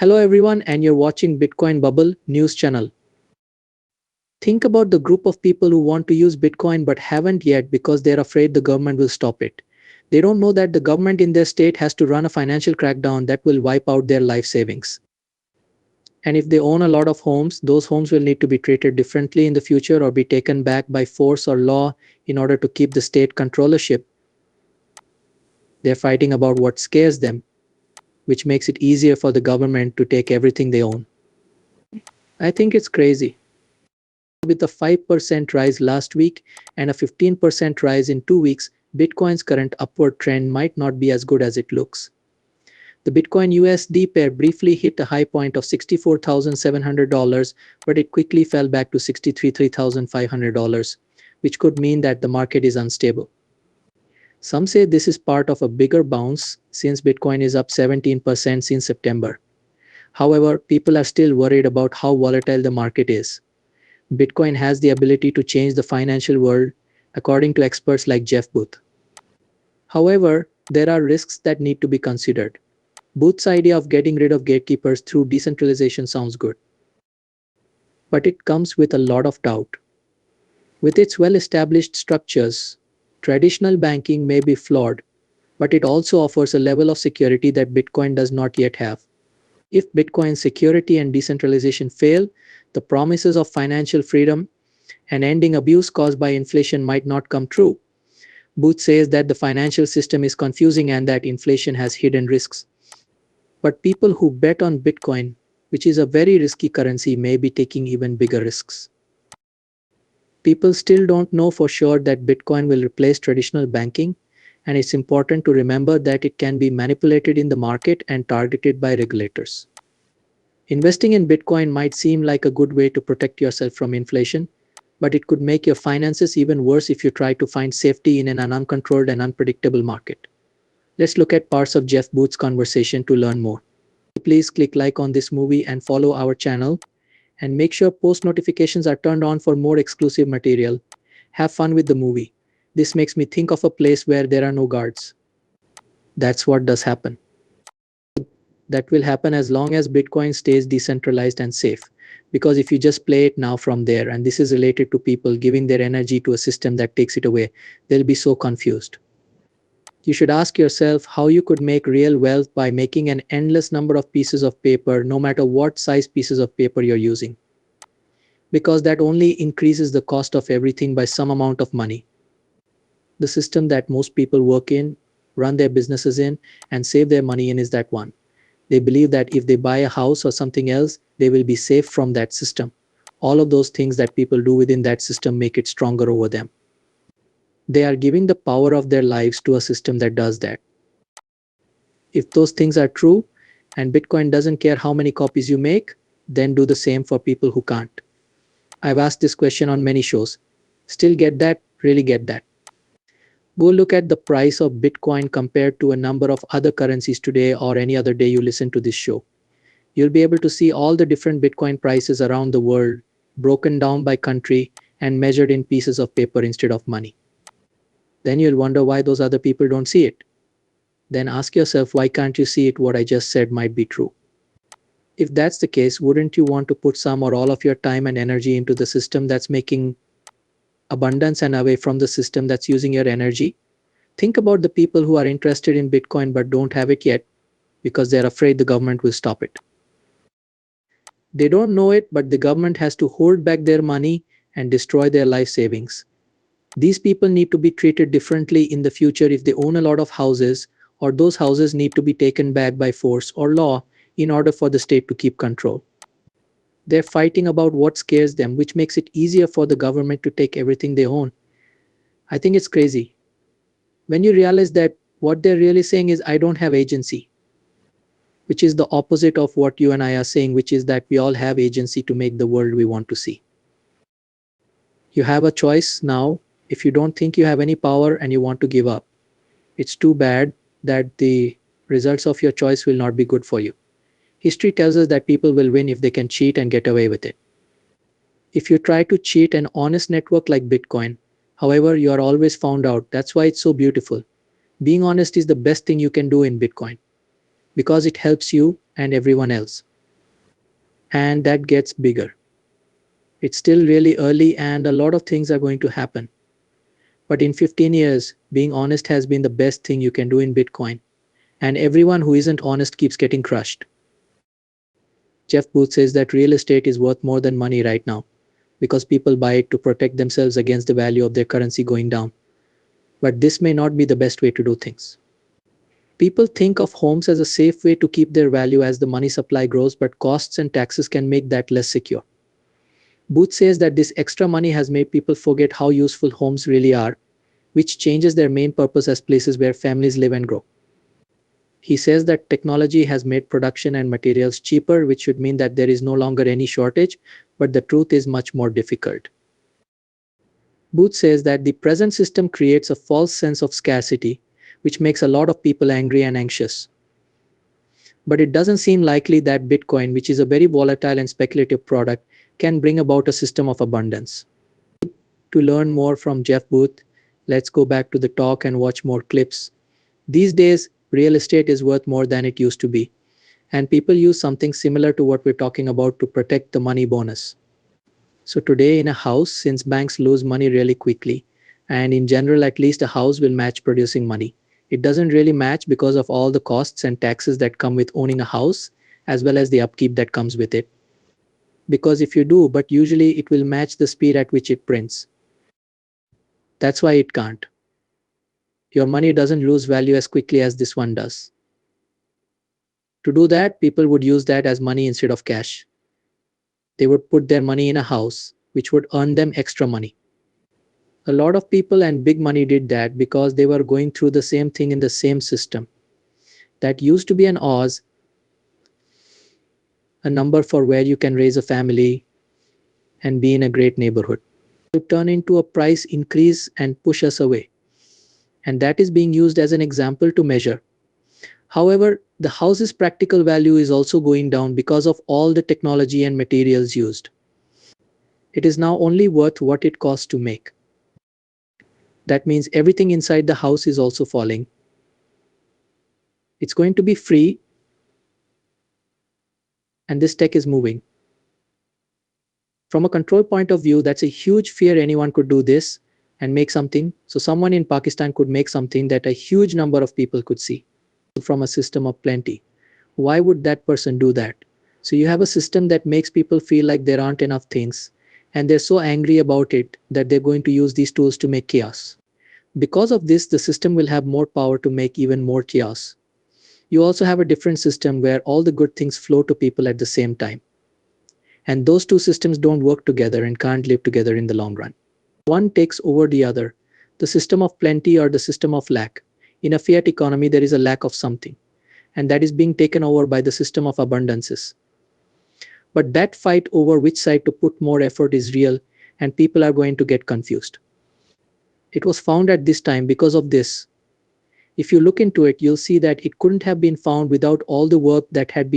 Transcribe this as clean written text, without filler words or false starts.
Hello everyone, and you're watching Bitcoin Bubble News channel. Think about the group of people who want to use Bitcoin but haven't yet because they're afraid the government will stop it. They don't know that the government in their state has to run a financial crackdown that will wipe out their life savings. And if they own a lot of homes, those homes will need to be treated differently in the future or be taken back by force or law in order to keep the state controllership. They're fighting about what scares them, which makes it easier for the government to take everything they own. I think it's crazy. With a 5% rise last week and a 15% rise in 2 weeks, Bitcoin's current upward trend might not be as good as it looks. The Bitcoin USD pair briefly hit a high point of $64,700, but it quickly fell back to $63,500, which could mean that the market is unstable. Some say this is part of a bigger bounce since Bitcoin is up 17% since September. However, people are still worried about how volatile the market is. Bitcoin has the ability to change the financial world, according to experts like Jeff Booth. However, there are risks that need to be considered. Booth's idea of getting rid of gatekeepers through decentralization sounds good, but it comes with a lot of doubt. With its well-established structures, traditional banking may be flawed, but it also offers a level of security that Bitcoin does not yet have. If Bitcoin's security and decentralization fail, the promises of financial freedom and ending abuse caused by inflation might not come true. Booth says that the financial system is confusing and that inflation has hidden risks. But people who bet on Bitcoin, which is a very risky currency, may be taking even bigger risks. People still don't know for sure that Bitcoin will replace traditional banking, and it's important to remember that it can be manipulated in the market and targeted by regulators. Investing in Bitcoin might seem like a good way to protect yourself from inflation, but it could make your finances even worse if you try to find safety in an uncontrolled and unpredictable market. Let's look at parts of Jeff Booth's conversation to learn more. Please click like on this movie and follow our channel, and make sure post notifications are turned on for more exclusive material. Have fun with the movie. This makes me think of a place where there are no guards. That's what does happen. That will happen as long as Bitcoin stays decentralized and safe. Because if you just play it now from there, and this is related to people giving their energy to a system that takes it away, they'll be so confused. You should ask yourself how you could make real wealth by making an endless number of pieces of paper, no matter what size pieces of paper you're using. Because that only increases the cost of everything by some amount of money. The system that most people work in, run their businesses in, and save their money in is that one. They believe that if they buy a house or something else, they will be safe from that system. All of those things that people do within that system make it stronger over them. They are giving the power of their lives to a system that does that. If those things are true, and Bitcoin doesn't care how many copies you make, then do the same for people who can't. I've asked this question on many shows. Still get that? Really get that? Go look at the price of Bitcoin compared to a number of other currencies today or any other day you listen to this show. You'll be able to see all the different Bitcoin prices around the world, broken down by country and measured in pieces of paper instead of money. Then you'll wonder why those other people don't see it. Then ask yourself, why can't you see it? What I just said might be true. If that's the case, wouldn't you want to put some or all of your time and energy into the system that's making abundance and away from the system that's using your energy? Think about the people who are interested in Bitcoin but don't have it yet because they're afraid the government will stop it. They don't know it, but the government has to hold back their money and destroy their life savings. These people need to be treated differently in the future if they own a lot of houses, or those houses need to be taken back by force or law in order for the state to keep control. They're fighting about what scares them, which makes it easier for the government to take everything they own. I think it's crazy. When you realize that what they're really saying is, I don't have agency, which is the opposite of what you and I are saying, which is that we all have agency to make the world we want to see. You have a choice now if you don't think you have any power and you want to give up. It's too bad that the results of your choice will not be good for you. History tells us that people will win if they can cheat and get away with it. If you try to cheat an honest network like Bitcoin, however, you are always found out. That's why it's so beautiful. Being honest is the best thing you can do in Bitcoin because it helps you and everyone else. And that gets bigger. It's still really early and a lot of things are going to happen. But in 15 years, being honest has been the best thing you can do in Bitcoin. And everyone who isn't honest keeps getting crushed. Jeff Booth says that real estate is worth more than money right now because people buy it to protect themselves against the value of their currency going down. But this may not be the best way to do things. People think of homes as a safe way to keep their value as the money supply grows, but costs and taxes can make that less secure. Booth says that this extra money has made people forget how useful homes really are, which changes their main purpose as places where families live and grow. He says that technology has made production and materials cheaper, which should mean that there is no longer any shortage, but the truth is much more difficult. Booth says that the present system creates a false sense of scarcity, which makes a lot of people angry and anxious. But it doesn't seem likely that Bitcoin, which is a very volatile and speculative product, can bring about a system of abundance. To learn more from Jeff Booth, let's go back to the talk and watch more clips. These days, real estate is worth more than it used to be, and people use something similar to what we're talking about to protect the money bonus. So today in a house, since banks lose money really quickly, and in general at least a house will match producing money, it doesn't really match because of all the costs and taxes that come with owning a house, as well as the upkeep that comes with it. Because if you do, but usually it will match the speed at which it prints. That's why it can't. Your money doesn't lose value as quickly as this one does. To do that, people would use that as money instead of cash. They would put their money in a house, which would earn them extra money. A lot of people and big money did that because they were going through the same thing in the same system. That used to be an Oz, a number for where you can raise a family and be in a great neighborhood. To turn into a price increase and push us away. And that is being used as an example to measure. However, the house's practical value is also going down because of all the technology and materials used. It is now only worth what it costs to make. That means everything inside the house is also falling. It's going to be free, and this tech is moving. From a control point of view, that's a huge fear anyone could do this and make something. So someone in Pakistan could make something that a huge number of people could see from a system of plenty. Why would that person do that? So you have a system that makes people feel like there aren't enough things, and they're so angry about it that they're going to use these tools to make chaos. Because of this, the system will have more power to make even more chaos. You also have a different system where all the good things flow to people at the same time. And those two systems don't work together and can't live together in the long run. One takes over the other, the system of plenty or the system of lack. In a fiat economy, there is a lack of something, and that is being taken over by the system of abundances. But that fight over which side to put more effort is real, and people are going to get confused. It was found at this time because of this. If you look into it, you'll see that it couldn't have been found without all the work that had been